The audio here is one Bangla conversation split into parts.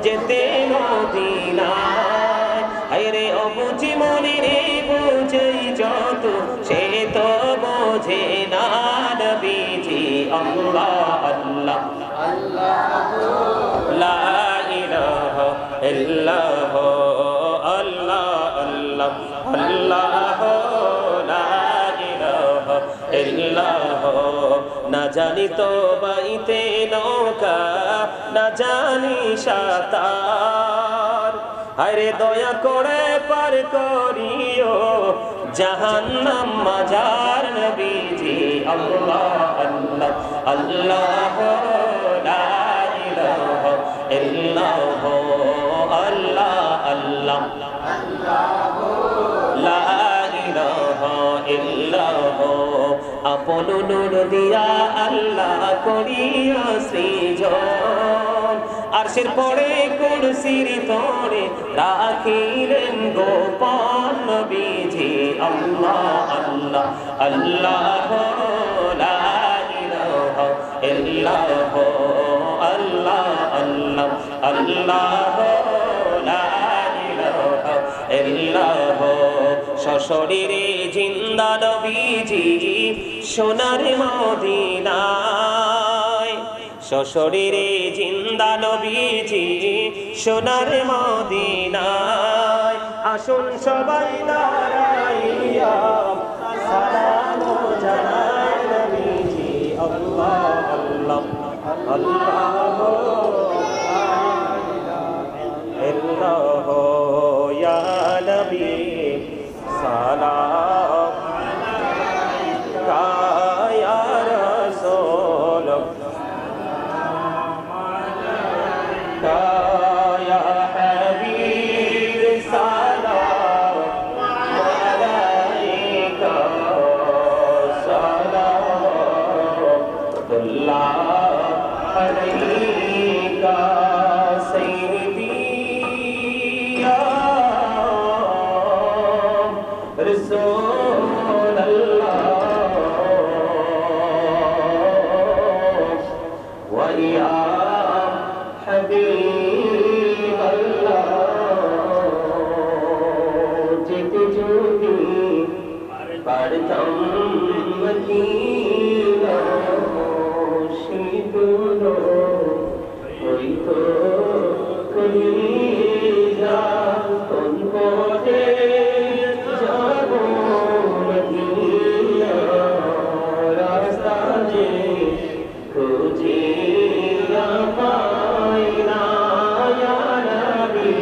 যেতে মদিনায়। হায়রে অবুঝি মনে রে বুঝেই যত সে তো বোঝে না নবীজি আল্লাহ আল্লাহ লা ইলাহা ইল্লাল্লাহ আল্লাহ আল্লাহ আল্লাহ লা ইলাহা ইল্লাল্লাহ। না জানি তো বাইতে নৌকা না জানি সাঁতার, হায়রে দয়া করে পার করিও জাহান্নাম মাঝার নবীজি আল্লাহ আল্লাহ আল্লাহ লা ইলাহা ইল্লাল্লাহ আল্লাহ আল্লাহ লা ইলাহা ইল্লাল্লাহ। আপন নূর দিয়া আল্লাহ করিয়া সৃজন, আরশের পরে কুরসির তরে রাখিলেন গোপন নবীজি আল্লাহ আল্লাহ আল্লাহ লা ইলাহা ইল্লাল্লাহ আল্লাহ আল্লাহ আল্লাহ লা ইলাহা ইল্লাল্লাহ। সশরীরে জিন্দা নবীজি সোনার মদিনায়, সশরীরে জিন্দা নবীজি সোনার মদিনায়। আসুন সবাই দাঁড়াইয়া সালাম জানাই নবীজি আল্লাহ আল্লাহ আল্লাহ ইল্লাল্লাহ ইয়া নবী সালাম আলাইকা ইয়া রাসূল ইয়া হাবিব সালাম আলাইকা সালামুল্লাহ আলাইকা সাইয়্যিদি ইয়া রাসূলুল্লাহ ওয়া ইয়া হাবিবাল্লাহ। যেতে যদি পারতাম মদিনা শীতল হইতো কলিজা, কোন পথে যাব মদিনা রাস্তা যে খুঁজিয়া পাই না। ইয়া নবী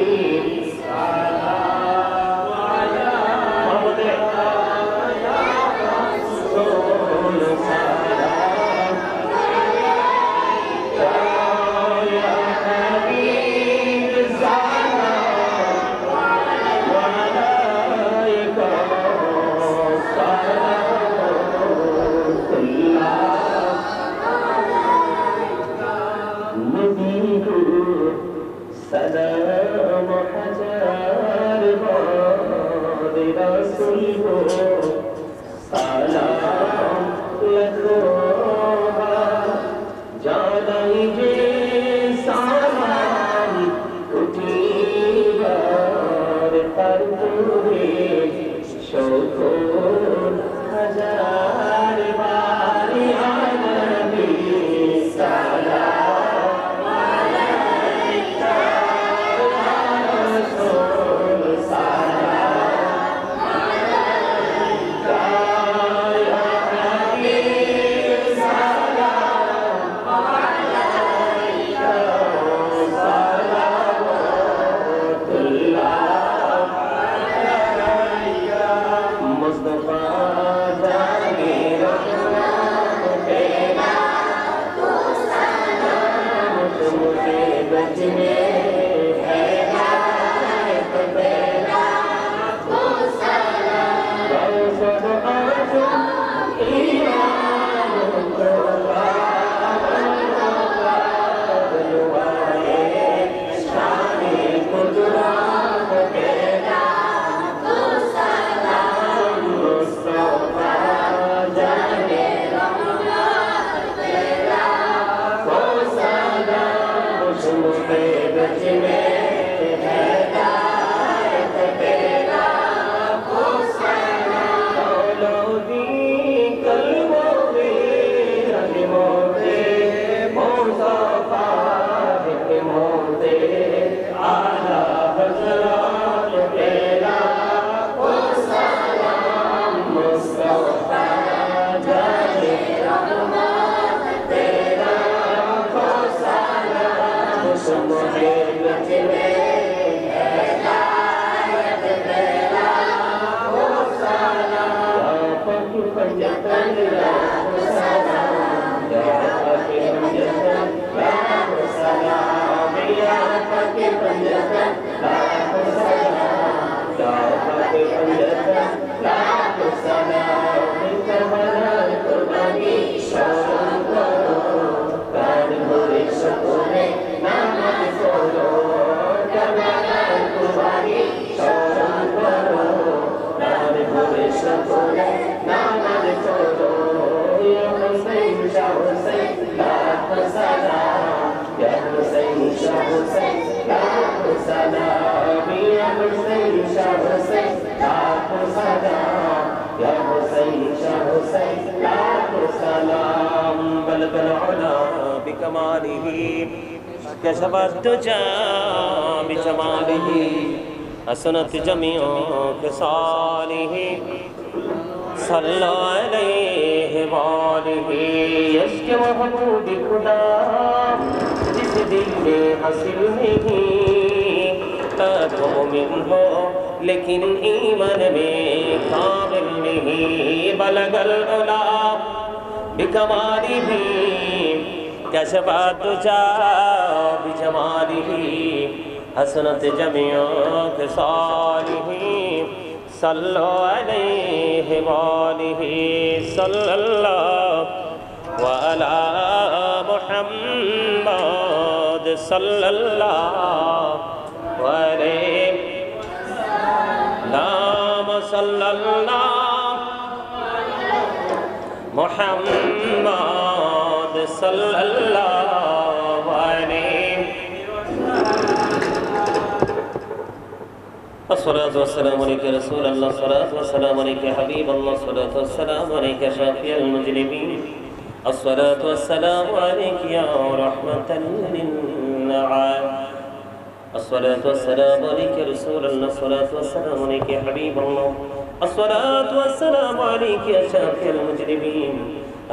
সালাম আলাইকা ইয়া রাসূল সালাম আলাইকা ইয়া হাবিব সালাম আলাইকা সালামুল্লাহ। নবী গো সালাম হাজার বার, রাসূল গো সালাম লাখো বার। জানাই যে সালাম উঠিবার তার তোরে শতর হাজার বার। ইয়া নবী সালাম আলাইকা ইয়া রাসূল সালাম আলাইকা ইয়া হাবিব সালাম আলাইকা সালামুল্লাহ আলাইকা। মুস্তাফা জানে রহমত পেলা তো সালাম तुमसे बचने है हिदायत पेला तो सलाम। गौसद आजम ईमान को बलवाए शान कुदरत पेला तो सलाम। मुस्तफा जाने रहमत पेला तो सलाम। मुझे बच में हिदायत तेरा मौलवी कलमों में अलिमों में मुस्तफा हिकमों से आला हज़रत तेरा सलाम मुस्तफा जाने रहमत तेरा सलाम सुमहे बच में हिदायत तेरा सलाम पकी पंजतन लाख सलाम या पकी पंजतन लाख सलाम या पकी पंजतन लाख सलाम या पकी पंजतन लाख सलाम करबला कुर्बानी शौरम करो कान भरे सपने नाम खोलो करबला कुर्बानी शौरम करो कान भरे सपने नाम खोलो या हुसैन शाह हुसैन लाख सलाम या हुसैन शाह हुसैन लाख सलाम या हुसैन शाह हुसैन लाख सलाम या हुसैन शाह हुसैन लाख सलाम बलगल उला बिकमालिही कशफत तुजा बिजमालिही हसनत जमीउ खसालिही सल्लल्लाहु अलैहि वालिही इश्क़ महबूब खुदा जिस दिल में हासिल नहीं तुम मोमिन हो लेकिन ईमान में कामिल नहीं बलगल उला बिकमालिही कशफत तुजा बिजमालिही हसनत जमीउ खसालिही सल्लल्लाहु अलैहि वालिही सल्लल्लाहु अला मुहम्मद सल्लल्लाहु अलैहि नाम सल्लल्लाहु मुहम्मद सल्लल्लाहु अलैहि अस्सलातु वस्सलामु अलैका रसूल अल्लाह अस्सलातु वस्सलामु अलैका हबीब अल्लाह अस्सलातु वस्सलामु अलैका शाफिअल मुजरिमीन अस्सलातु वस्सलामु अलैका या रहमतल लिन्नाम अस्सलातु वस्सलामु अलैका रसूल अल्लाह अस्सलातु वस्सलामु अलैका हबीब अल्लाह अस्सलातु वस्सलामु अलैका शाफिअल मुजरिमीन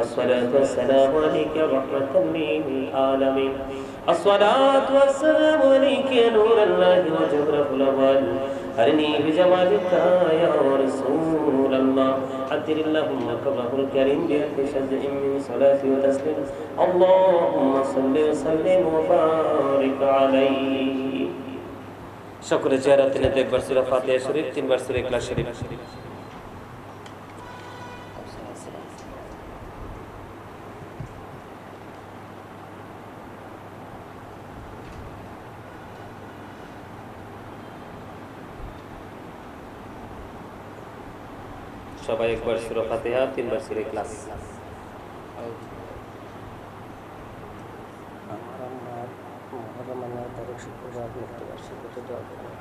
अस्सलातु वस्सलामु अलैका रहमतल लिल आलमीन अस्सलातु वस्सलामु अलैका नूरुल्लाहि व जबरुल अव्वल अरनी बिजमालिका या रसूल अल्लाह अतिरिल्लाहुम्मा कबहुल करीम बिअल्फि शज़्इन मिन सलाति व तस्लीम अल्लाहुम्मा सल्लि व सल्लिम व बारिक अलैहि शुक्र ज़ियारत ने एक बार सूरह फातिहा शरीफ 3 बार सूरह इखलास शरीफ সবাই একবার সূরা ফাতিহা 3 বার সূরা ইখলাস আমার তারিখ শুক্রবার মৃত্যুবার্ষিকীতে দোয়া করুন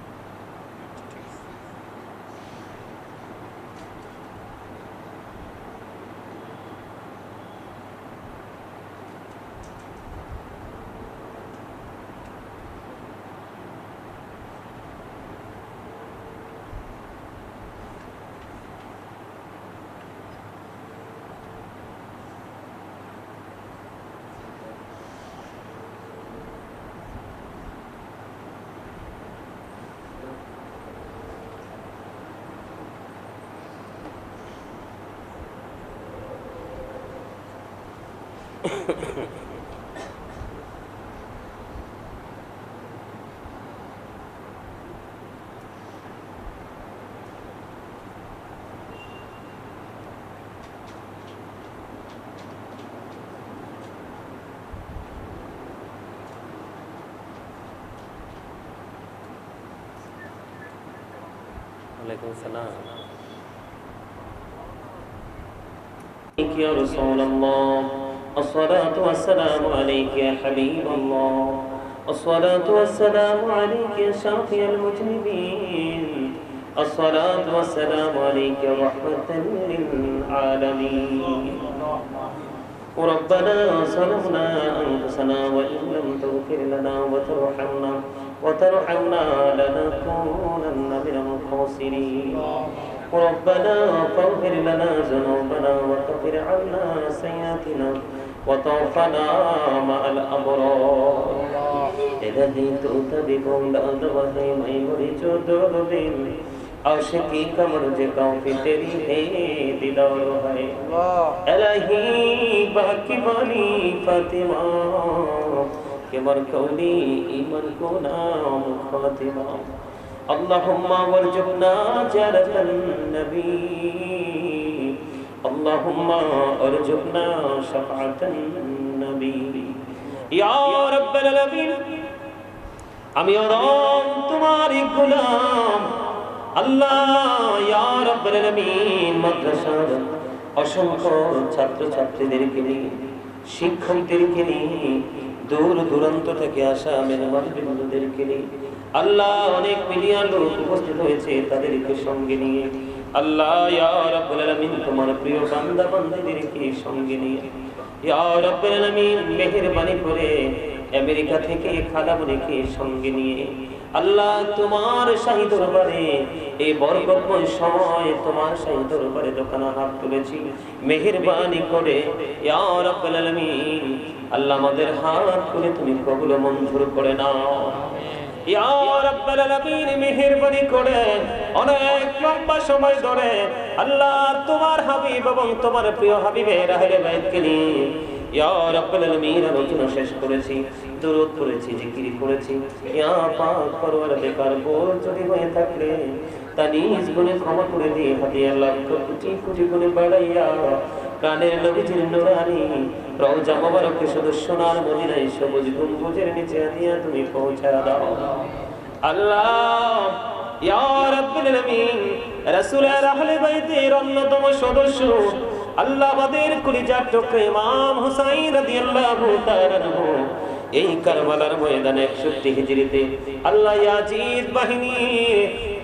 वालेकुम सलाम या रसूल अल्लाह अस्सलातु वस्सलामु अलैका या हबीब अल्लाह الصلاة والسلام عليك يا شافي المذنبين الصلاة والسلام عليك رحمة للعالمين ربنا ظلمنا أنفسنا وإن لم تغفر لنا وترحمنا لنكونن من الخاسرين ربنا فاغفر لنا ذنوبنا وكفر عنا سيئاتنا وتوفنا مع الأبرار إلهي تؤتبك لأدوه ما يريد دربين आशिकी कमर जगाओ कि तेरी है दीदार है इलाही बाकी बानी फातिमा के मरकौली ईमान को नाम फातिमा अल्लाहुम्मा वरजुकना जरतन नबी अल्लाहुम्मा वरजुकना शफाअतन नबी या रब्बल आलमीन আমি রব তোমারই গোলাম আল্লাহ ইয়া রাব্বুল আলামিন মাদ্রাসার অসংখ্য ছাত্রছাত্রীদেরকে নিয়ে শিক্ষকদেরকে নিয়ে দূর দূরান্ত থেকে আসা মেহমানবৃন্দদেরকে নিয়ে আল্লাহ অনেক মিলিয়ন লোক উপস্থিত হয়েছে তাদেরকে সঙ্গে নিয়ে আল্লাহ ইয়া রাব্বুল আলামিন তোমার প্রিয় বান্দা বান্দীদেরকে সঙ্গে নিয়ে ইয়া রাব্বুল আলামিন মেহেরবানি করে আমেরিকা থেকে খালামুনিকে সঙ্গে নিয়ে আল্লাহ তোমার শাহী দরবারে এই বরকতময় সময় তোমার শাহী দরবারে দোকানে হাত তুলেছি মেহেরবানি করে ইয়া রাব্বুল আলামিন আল্লাহ আমাদের হাত করে তুমি কবুল মঞ্জুর করে নাও ইয়া রাব্বুল আলামিন মেহেরবানি করে অনেক লম্বা সময় ধরে আল্লাহ তোমার হাবিব এবং তোমার প্রিয় হাবিবের আহলে বাইতকে নিয়ে ইয়া রাব্বুল আলামিন আলোচনা শেষ করেছি দরুদ পড়েছি জিকির করেছি ইয়া পাক পরওয়ারদিগার বল যদি হয়ে থাকলে তা নিজ গুণে ক্ষমা করে দিয়ে হাদিয়া লক্ষ কোটি কোটি গুণে বাড়াইয়া প্রাণের নবীজির নূরানি রওজা মোবারকে শুধু সোনার মদিনায় সবুজ গম্বুজের নিচে দিয়া তুমি পৌঁছা দাও আল্লাহ ইয়া রাব্বুল আলামিন রাসূলের আহলে বাইতের অন্যতম সদস্য আল্লাহ আমাদের কলিজার টুকরা ইমাম হুসাইন রাদিয়াল্লাহু তাআলা আনহু এই কারবালার ময়দানে 61 হিজরিতে আল্লাহ ইয়াজিদ বাহিনী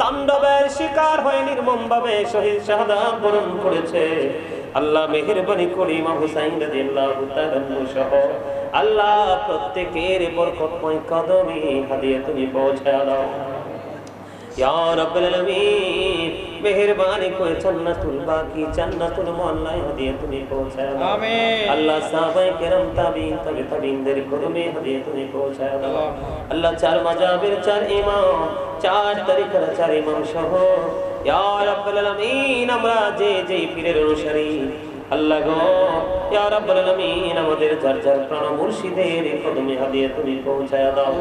তাণ্ডবের শিকার হয়ে নির্মমভাবে শহীদ শাহাদাত বরণ করেছে আল্লাহ মেহেরবানি করে ইমাম হুসাইন রাদিয়াল্লাহু তাআলা আনহু সহ আল্লাহ প্রত্যেকের বরকতময় কদমে হাদিয়া তুমি পৌঁছায় দাও ইয়া রাব্বুল আলামিন মেহেরবানি করে জান্নাতুল বাকি জান্নাতুল মুআল্লায় হাদিয়া তুমি পৌঁছায় দাও আমিন আল্লাহ সাহাবায়ে কেরাম তাবিঈন তাবিঈনদের কদমে হাদিয়া তুমি পৌঁছায় দাও আল্লাহ চার মাযহাবের চার ইমাম চার তরিকার চার ইমাম সহ ইয়া রাব্বুল আলামিন আমরা যে পীরের অনুসারী আল্লাহ গো ইয়া রাব্বুল আলামিন আমাদের যার যার প্রাণ মুর্শিদের কদমে হাদিয়া তুমি পৌঁছায় দাও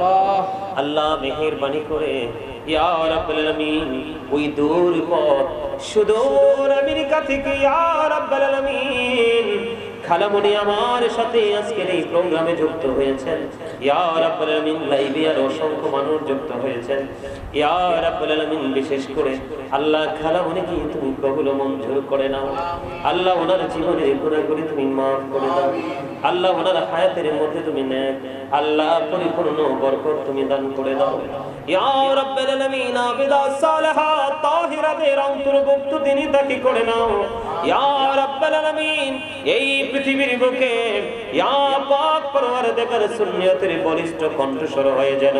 আল্লাহ মেহেরবানি করে ইয়া রাব্বুল আলামিন ওই দূর পথ সুদূর আমেরিকা থেকে ইয়া রাব্বুল আলামিন খালামুনি আমার সাথে আজকের এই প্রোগ্রামে যুক্ত হয়েছেন ইয়া রাব্বুল আলামিন লাইভে আর অসংখ্য মানুষ যুক্ত হয়েছেন ইয়া রাব্বুল আলামিন বিশেষ করে আল্লাহ খালামুনিকে তুমি কবুল মঞ্জুর করে নাও আল্লাহ ওনার জীবনের গুনাহগুলি তুমি maaf করে দাও আল্লাহ ওনার হায়াতের মধ্যে তুমি নেক আল্লাহ পরিপূর্ণ বরকত তুমি দান করে দাও ইয়া রাব্বুল আলামিন আবিদা সালেহাত তাহিরাদের অন্তর্ভুক্ত তিনি তাকে করে নাও ইয়া রাব্বুল আলামিন এই পৃথিবীর বুকে ইয়া পাক পরওয়ারদিগার সুন্নাতের বলিষ্ঠ কণ্ঠস্বর হয়ে যেন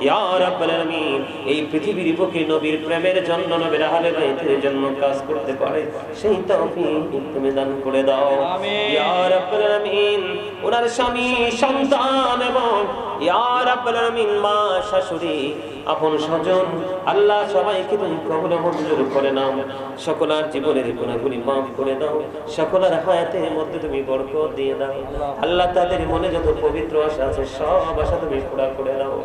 ইয়া রাব্বুল আলামিন এই পৃথিবীর বুকে নবীর প্রেমের জন্য নবীর আহলে বাইতের জন্য কাজ করতে পারে সেই তৌফিক তুমি দান করে দাও আমিন ইয়া রাব্বুল আলামিন ওনার স্বামী সন্তান এবং ইয়া রাব্বুল আলামিন মা শাশুড়ি আপন স্বজন আল্লাহ সবাইকে তুমি কবুল মঞ্জুর করে নাও সকলের জীবনের গুনাহগুলি maaf করে দাও সকলের হায়াতের মধ্যে তুমি বরকত দিয়ে দাও আল্লাহ তাদের মনে যত পবিত্র আশা আছে সব আশা তুমি পুরা করে দাও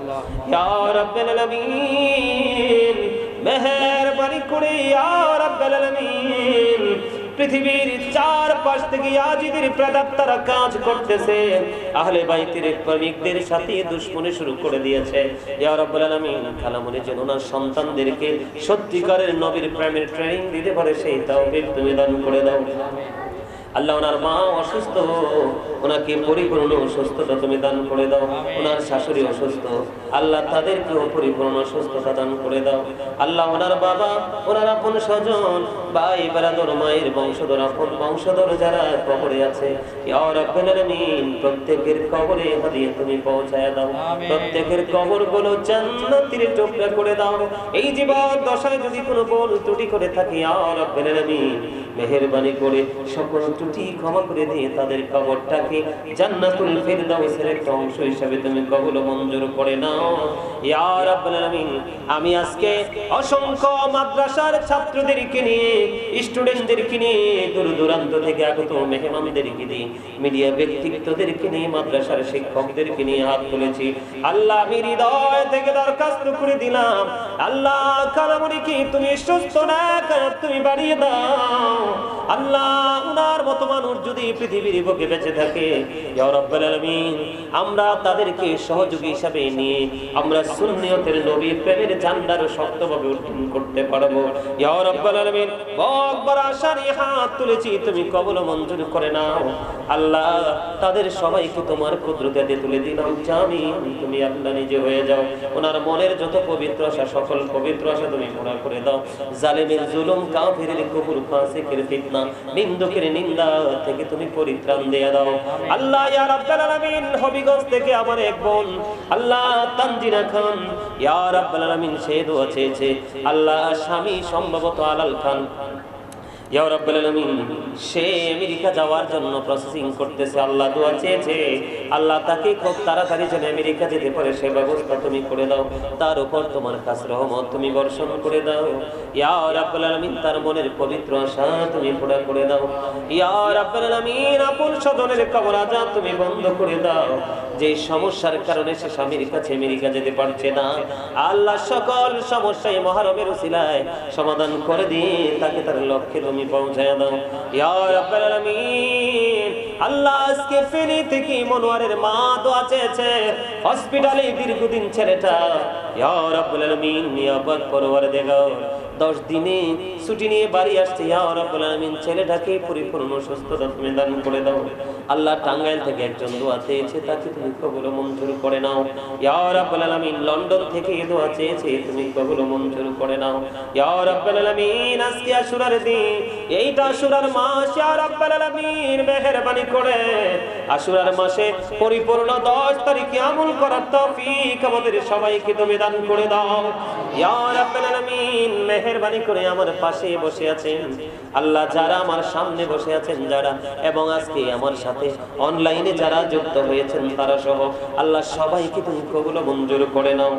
ইয়া রাব্বুল আলামিন মেহেরবানি করে ইয়া রাব্বুল আলামিন পৃথিবীর চার পাশ থেকে ইয়াজিদের প্রেতাত্মারা কাজ করতেছে আহলে বাইতের প্রেমিকদের সাথে দুশমনি শুরু করে দিয়েছে ইয়া রাব্বুল আলামিন খালামুনি যেন ওনার সন্তানদেরকে সত্যিকারের নবীর প্রেমের ট্রেনিং দিতে পারে সেই তৌফিক তুমি দান করে দাও আল্লাহ ওনার মা অসুস্থ, ওনাকে পরিপূর্ণ সুস্থতা তুমি দান করে দাও। ওনার শাশুড়ি অসুস্থ, আল্লাহ তাদেরকেও পরিপূর্ণ সুস্থতা দান করে দাও। আল্লাহ ওনার বাবা, ওনার আপন স্বজন, ভাই বেরাদর, মায়ের বংশধর, আপন বংশধর যারা কবরে আছে, ইয়া রাব্বুল আলামিন প্রত্যেকের কবরে হাদিয়া তুমি পৌঁছায় দাও। প্রত্যেকের কবরগুলো জান্নাতের টুকরা করে দাও। এই জীবন দশায় যদি কোনো ভুল ত্রুটি করে থাকি, ইয়া রাব্বুল আলামিন মেহেরবানি করে সকল ত্রুটি ক্ষমা করে দিয়ে তাদের কবরটাকে জান্নাতুল ফিরদাউসের একটা অংশ হিসেবে তুমি কবুল মঞ্জুর করে নাও ইয়া রাব্বুল আলামিন। আমি আজকে অসংখ্য মাদ্রাসার ছাত্রদেরকে নিয়ে, স্টুডেন্টদেরকে নিয়ে, দূর দূরান্ত থেকে আগত মেহমানদেরকে নিয়ে, মিডিয়া ব্যক্তিত্বদেরকে নিয়ে, মাদ্রাসার শিক্ষকদেরকে নিয়ে হাত তুলেছি। আল্লাহ আমি হৃদয় থেকে দরখাস্ত করে দিলাম, আল্লাহ কালামুরিকে তুমি সুস্থ না তুমি বাড়িয়ে দাও। আল্লাহ উনার মতো মানুষ যদি পৃথিবীর বুকে বেঁচে থাকে, ইয়া রাব্বুল আলামিন আমরা তাদেরকে সহযোগী হিসাবে নিয়ে আমরা সুন্নিয়তের নবীর প্রেমের ঝান্ডার শক্তভাবে উত্তোলন করতে পারবো। ইয়া রাব্বুল আলামিন বড় আশা নিয়ে হাত তুলেছি, তুমি কবুল মঞ্জুর করে নাও। আল্লাহ তাদের সবাইকে তোমার কুদরতে তুলে দিলাম, জামিন তুমি আল্লাহ নিজে হয়ে যাও। ওনার মনের যত পবিত্র আশা, সকল পবিত্র আশা তুমি পুরা করে দাও। জালেমের জুলুম, কাফিরের কুফর, ফাসিকের ফিতনা, নিন্দুকের নিন্দা থেকে তুমি পরিত্রাণ দিয়ে দাও। আল্লাহ ইয়া রাব্বুল আলামিন হবিগঞ্জ থেকে আমার এক বোন আল্লাহ তানজিনা খান, ইয়া রাব্বুল আলামিন সে দোয়া চেয়েছে, আল্লাহ স্বামী সম্ভবত আলাল খান, ইয়া রাব্বুল আলামিন সে আমেরিকা যাওয়ার জন্য প্রসেসিং করতেছে, আল্লাহ দোয়া চেয়েছে, আল্লাহ তাকে খুব তাড়াতাড়ি যেন আমেরিকা যেতে পারে সে ব্যবস্থা তুমি করে দাও। তার উপর তোমার কাছে রহমত তুমি বর্ষণ করে দাও ইয়া রাব্বুল আলামিন। তার মনের পবিত্র আশা তুমি পুরা করে দাও ইয়া রাব্বুল আলামিন। আপন স্বজনের কবর আযাব তুমি বন্ধ করে দাও। যে সমস্যার কারণে সে স্বামীর কাছে আমেরিকা যেতে পারছে না, আল্লাহ সকল সমস্যায় মুহররমের উসিলায় সমাধান করে দিয়ে তাকে তার লক্ষ্যে তুমি পৌঁছায় দাও ইয়া রাব্বুল আলামিন। আল্লাহ আজকে ফেনী থেকে মনোয়ারের মা দোয়া চেয়েছে, হসপিটালে দীর্ঘদিন ছেলেটা, ইয়া রাব্বুল আলামিন নিয়াবত পরওয়ারদিগার 10 দিনে ছুটি নিয়ে বাড়ি আসছে, ইয়া রাব্বুল আলামিন ছেলেটাকে পরিপূর্ণ সুস্থতা তুমি দান করে দাও। আল্লাহ টাঙ্গাইল থেকে একজন দোয়া চেয়েছে, তাকে তুমি কবুল মঞ্জুর করে নাও ইয়া রাব্বুল আলামিন। লন্ডন থেকে দোয়া চেয়েছে, তুমি কবুল মঞ্জুর করে নাও ইয়া রাব্বুল আলামিন। আজকে আশুরার দিন, এইটা আশুরার মাস, ইয়া রাব্বুল আলামিন মেহেরবানি করে আশুরার মাসে পরিপূর্ণ 10 তারিখে আমল করার তৌফিক আমাদের সবাইকে তুমি দান করে দাও ইয়া রাব্বুল আলামিন। মেহেরবানি করে আমার পাশে বসে আছেন আল্লাহ, যারা আমার সামনে বসে আছেন যারা, এবং আজকে আমার সাথে অনলাইনে যারা যুক্ত হয়েছেন তারা সহ, আল্লাহ সবাইকে তুমি কবুল মঞ্জুর করে নাও।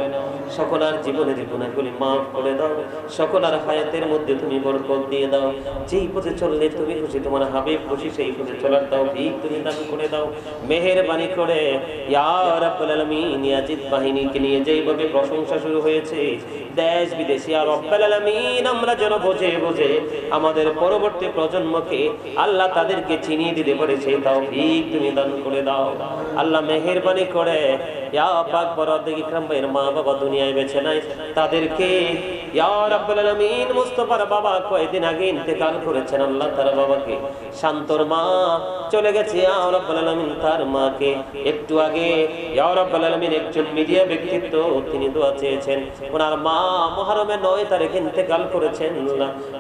সকলের জীবনের গুনাহগুলি মাফ করে দাও, সকলের হায়াতের মধ্যে তুমি বরকত দিয়ে দাও। যেই পথে চললে তুমি খুশি, তোমার হাবিব খুশি, সেই পথে চলার তৌফিক তুমি দান করে দাও মেহেরবানি করে ইয়া রাব্বুল আলামিন। ইয়াজিদ বাহিনীকে নিয়ে যেইভাবে প্রশংসা শুরু হয়েছে দেশ বিদেশে, ইয়া রাব্বুল আলামিন আমরা যেন বুঝে বুঝে আমাদের পরবর্তী প্রজন্মকে আল্লাহ তাদেরকে চিনিয়ে দিতে পারে সেই তৌফিক তুমি দান করে দাও আল্লাহ মেহেরবানি করে ইয়া পাক পরওয়ারদিগার ইকরাম ভাইয়ের মা বাবা দুনিয়ায় বেঁচে নাই, তাদেরকে ইয়া রাব্বুল আলামিন মুস্তাফার বাবা কয়েকদিন আগে ইন্তেকাল করেছেন, আল্লাহ তার বাবাকে, শান্তর মা চলে গেছে ইয়া রাব্বুল আলামিন তার মাকে একটু আগে ইয়া রাব্বুল আলামিন একজন মিডিয়া ব্যক্তিত্ব তিনি দোয়া চেয়েছেন, ওনার মা মুহররমের 9 তারিখে ইন্তেকাল করেছেন,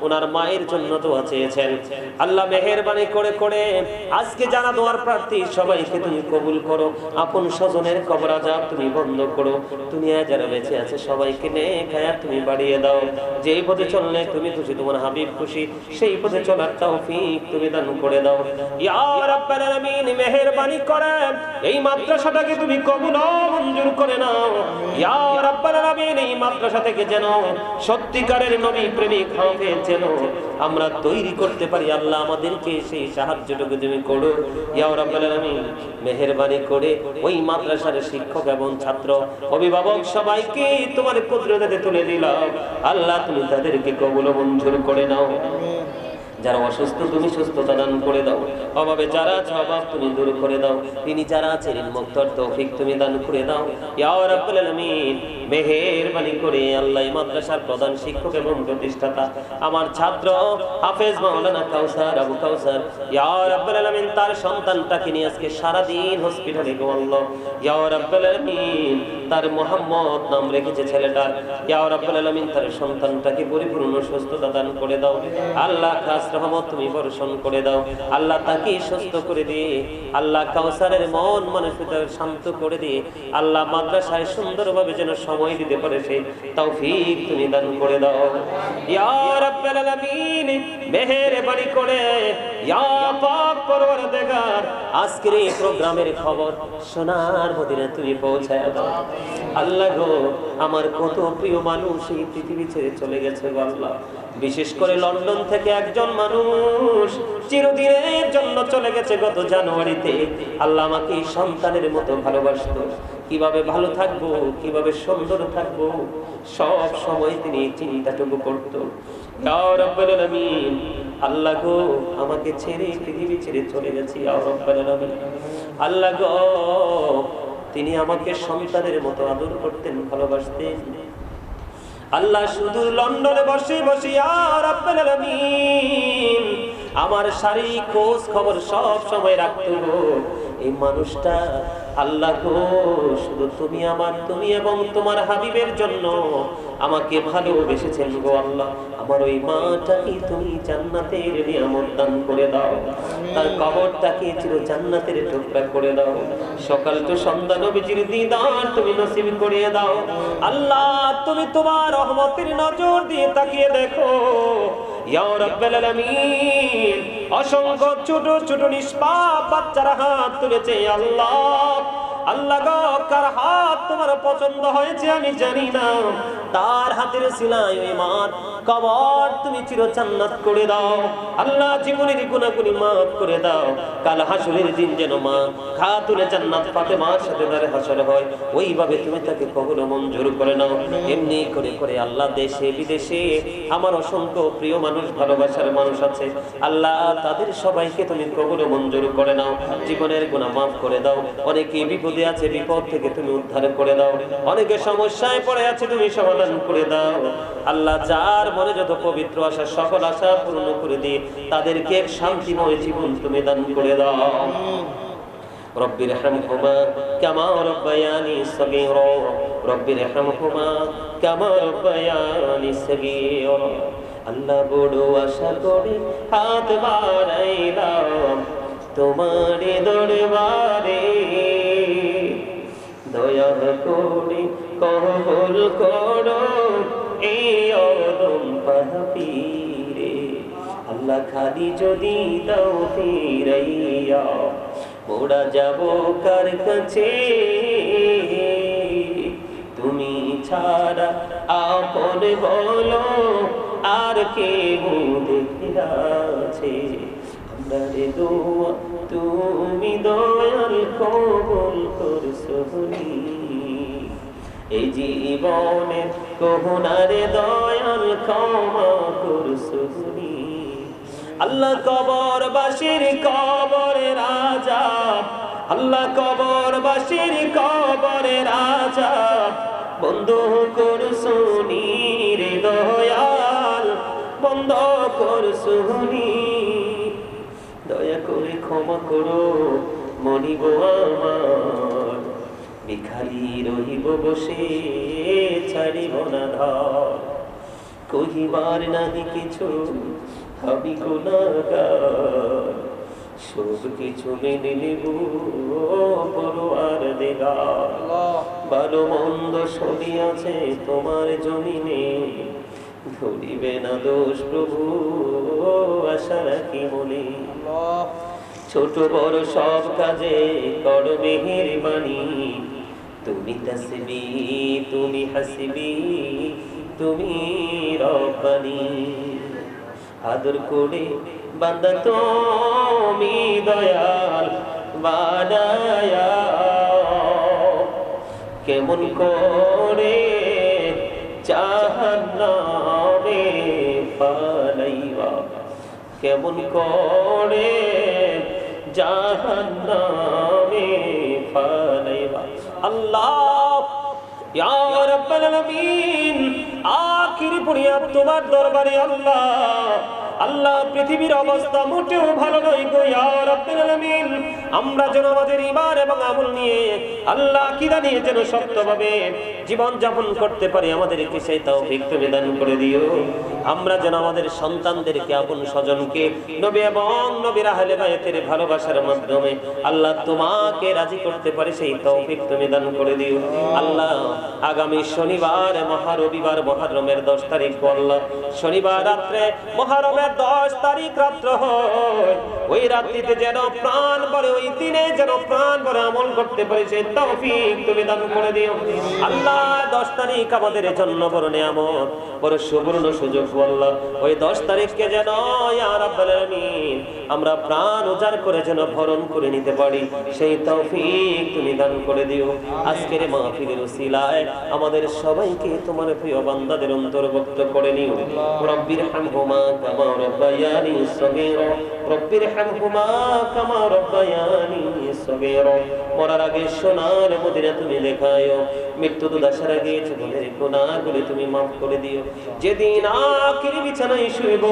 ওনার মায়ের জন্য দোয়া চেয়েছেন। আল্লাহ মেহেরবানি করে করে আজকে যারা দোয়ার প্রার্থী সবাইকে তুমি কবুল করো, আপন স্বজনের কবর আযাব তুমি বন্ধ করো, দুনিয়ায় যারা বেঁচে আছে সবাইকে নেক হায়াত তুমি বাড়িয়ে দাও। যেই পথে চললে তুমি খুশি, তোমার হাবিব খুশি, সেই পথে চলার তৌফিক তুমি দান করে দাও ইয়া রাব্বুল আলামিন। মেহেরবানি করে এই মাদ্রাসাটাকে তুমি কবুল মঞ্জুর করে নাও ইয়া রাব্বুল আলামিন। এই মাদ্রাসা থেকে যেন সত্যিকারের নবী প্রেমিক হাফেজ যেন আমরা তৈরি করতে পারি, আল্লাহ আমাদেরকে সেই সাহায্যটুকু তুমি করো ইয়া রাব্বুল আলামিন। মেহেরবানি করে ওই মাদ্রাসার শিক্ষক এবং ছাত্র অভিভাবক সবাইকে তোমার কুদরতে তুলে দিলাম, আল্লাহ তুমি তাদেরকে কবুল মঞ্জুর করে নাও। যারা অসুস্থ তুমি সুস্থতা দান করে দাও, অভাবে যারা আছে অভাব তুমি দূর করে দাও, তিনি যারা আছে ঋণ মুক্তর তৌফিক তুমি দান করে দাও ইয়া রাব্বুল আলামিন। মেহেরবানি করে আল্লাহ এই মাদ্রাসার প্রধান শিক্ষক এবং প্রতিষ্ঠাতা আমার ছাত্র হাফেজ মাওলানা কাউসার আবু কাউসার ইয়া রাব্বুল আলামিন, তার সন্তানটাকে নিয়ে আজকে সারা দিন হসপিটালে গো আল্লাহ ইয়া রাব্বুল আলামিন, তার মোহাম্মদ নাম রেখেছে ছেলেটার, ইয়া রাব্বুল আলামিন তার সন্তানটাকে পরিপূর্ণ সুস্থতা দান করে দাও আল্লাহ, খাস রহমত তুমি বর্ষণ করে দাও আল্লাহ, তাকে সুস্থ করে দিয়ে আল্লাহ, কাউসারের মন মানসিকতা শান্ত করে দিয়ে আল্লাহ, মাদ্রাসায় সুন্দরভাবে যেন সময় দিতে পারে সেই তৌফিক তুমি দান করে দাও ইয়া রাব্বুল আলামিন। মেহেরবানি করে ইয়া পাক পরওয়ারদিগার, আজকের এই প্রোগ্রামের খবর সোনার মদিনায় তুমি পৌঁছায় দাও আল্লাহ গো। আমার কত প্রিয় মানুষ এই পৃথিবী ছেড়ে চলে গেছে গো আল্লাহ, বিশেষ করে লন্ডন থেকে একজন মানুষ চিরদিনের জন্য চলে গেছে গত জানুয়ারিতে। আল্লাহ আমাকে সন্তানের মতো ভালোবাসতো, কিভাবে ভালো থাকবো, কিভাবে সুন্দর থাকবো, সব সময় তিনি চিন্তাটুকু করতো ইয়া রাব্বুল আলামিন। আল্লাহ গো আমাকে ছেড়ে পৃথিবী ছেড়ে চলে গেছে ইয়া রাব্বুল আলামিন। আল্লাহ গো তিনি আমাকে সন্তানের মতো আদর করতেন, ভালোবাসতেন আল্লাহ। শুধু লন্ডনে বসে বসে ইয়া রাব্বুল আলামিন আমার শারীরিক খোঁজ খবর সব সময় রাখতো গো এই মানুষটা। আল্লাহ গো শুধু তুমি আমার, তুমি এবং তোমার হাবিবের জন্য আমাকে ভালোবেসেছেন গো আল্লাহ। আমার ওই মাটাকে তুমি জান্নাতের নিয়ামত দান করে দাও, তার কবরটাকে চির জান্নাতের টুকরা করে দাও, সকাল তো সন্ধ্যা নবীজির দিদার তুমি নসিব করিয়ে দাও আল্লাহ। তুমি তোমার রহমতের নজর দিয়ে তাকিয়ে দেখো ইয়া রাব্বুল আলামিন। অসংখ্য ছোট ছোট নিষ্পাপ বাচ্চারা হাত তুলেছে আল্লাহ। আল্লাহ গো কার হাত তোমার পছন্দ হয়েছে আমি জানি না, তার হাতের সিলাই ওই মার কবর তুমি চির জান্নাত করে দাও আল্লাহ। জীবনের গুনাহগুলি মাফ করে দাও, কাল হাসরের দিন যেন মা খাতুনে জান্নাত ফাতেমার সাথে তার হাসর হয়, ওইভাবে তুমি তাকে কবুল মঞ্জুর করে নাও। এমনি করে করে আল্লাহ দেশে বিদেশে আমার অসংখ্য প্রিয় মানুষ, ভালোবাসার মানুষ আছে আল্লাহ, তাদের সবাইকে তুমি কবুল মঞ্জুর করে নাও, জীবনের গুনাহ মাফ করে দাও। অনেকে বিপদে আছে, বিপদ থেকে তুমি উদ্ধার করে দাও, অনেকে সমস্যায় পড়ে আছে তুমি সমাধান করে দাও আল্লাহ। যার মনে যত পবিত্র আশা সকল আশা পূর্ণ করে দিয়ে তাদেরকে শান্তিময় জীবন তুমি দান করে দাও। রব্বির রহমহুমা কামা রব্বায়ানি সগীরা, রব্বির রহমহুমা কামা রব্বায়ানি সগীরা। আল্লাহ বড় আশা করে হাত বাড়াইলাম তোমার দরবারে, দয়া করে কবুল করো এই অদম পাপীরে। আল্লাহ খালি যদি দাও ফিরাইয়া মোরা যাব কার কাছে, তুমি ছাড়া আপন বলো আর কে দেখে আছে। আমরা রে দোয়া তুমি দয়াল কবুল করছো, এই জীবনের গহনারে দয়াল ক্ষমা করছো আল্লাহ। কবরবাসীর কবরের আযাব, আল্লাহ কবরবাসীর কবরের আযাব বন্ধ করছো রে দয়াল, বন্ধ করছো। দয়া করে ক্ষমা করো মনিব আমার, ভিখারি রহিব বসে ছাড়িব না ধর, কহিবার নাহি কিছু আমি গুনাহগার, সব কিছু মেনে নেব পরওয়ারদিগার। ভালো মন্দ সবই আছে তোমার জমিনে, ধরিবে না দোষ প্রভু আশা রাখি মনে। ছোট বড় সব কাজে করো মেহেরবানি, তুমি তাসবি তুমি হাসবি তুমি রব্বানি। আদর করে বান্দা তুমি দয়াল বানায়া, কেমন করে জাহান্নামে ফালাইবা, কেমন করে জাহান্নামে ফালাইবা। আল্লাহ ইয়া রাব্বাল আলামিন, আখির বুনিয়াদ তোমার দরবারে আল্লাহ। আল্লাহ পৃথিবীর অবস্থা মোটেও ভালো নয় গো ইয়া রাব্বাল আলামিন। আমরা যেন আমাদের ঈমান এবং আমল নিয়ে আল্লাহ কিদা নিয়ে যেন শক্তভাবে জীবন যাপন করতে পারি, আমাদেরকে সেই তৌফিক তুমি দান করে দিও। আমরা যেন আমাদের সন্তানদেরকে, আপন স্বজনকে নবী এবং নবীর আহলে বায়তের ভালোবাসার মাধ্যমে আল্লাহ তোমাকে রাজি করতে পারি, সেই তৌফিক তুমি দান করে দিও। আল্লাহ আগামী শনিবার মহারবিবার মুহররমের 10 তারিখ আল্লাহ শনিবার রাত্রে মুহররমের 10 তারিখ রাত্র হয়, ওই রাত্রিতে যেন প্রাণ ভরে, ওই দিনে যেন প্রাণ ভরে আমল করতে পারি, সেই তৌফিক তুমি দান করে দিও। আল্লাহ 10 তারিখ আমাদের জন্য বড় নিয়ামত, বড় সুবর্ণ সুযোগ আল্লাহ। ওই 10 তারিখকে যেন ইয়া রাব্বাল আলামিন আমরা প্রাণ উজাড় করে যেন ভরণ করে নিতে পারি, সেই তৌফিক তুমি দান করে দিও। আজকের মাহফিলের উসিলায় আমাদের সবাইকে তোমার প্রিয় বান্দাদের অন্তর্ভুক্ত করে নিও। রব্বির হামহুমা কামা রব্বায়ানি সগীরা, রব্বির হামহুমা কামা রব্বায়ানি সগীরা। মরার আগে সোনার মদিনা তুমি দেখায়ো, মৃত্যু দুদাসার আগে জীবনের গুনাহগুলি তুমি মাফ করে দিও। যেদিন আখির বিছানায় শুইব,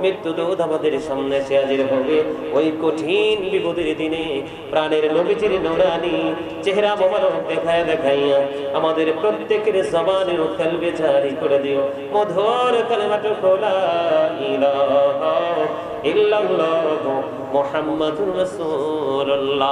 মৃত্যু দুধ আমাদের সামনে এসে হাজির হবে, ওই কঠিন বিপদের দিনে প্রাণের নবীজির নূরানি চেহারা মোবারক দেখায় দেখাইয়া আমাদের প্রত্যেকের জবানের ও কলবে জারি করে দিও মধুর কালেমাটু লা ইলাহা ইল্লাল্লাহু মুহাম্মাদুর রাসূলুল্লাহ।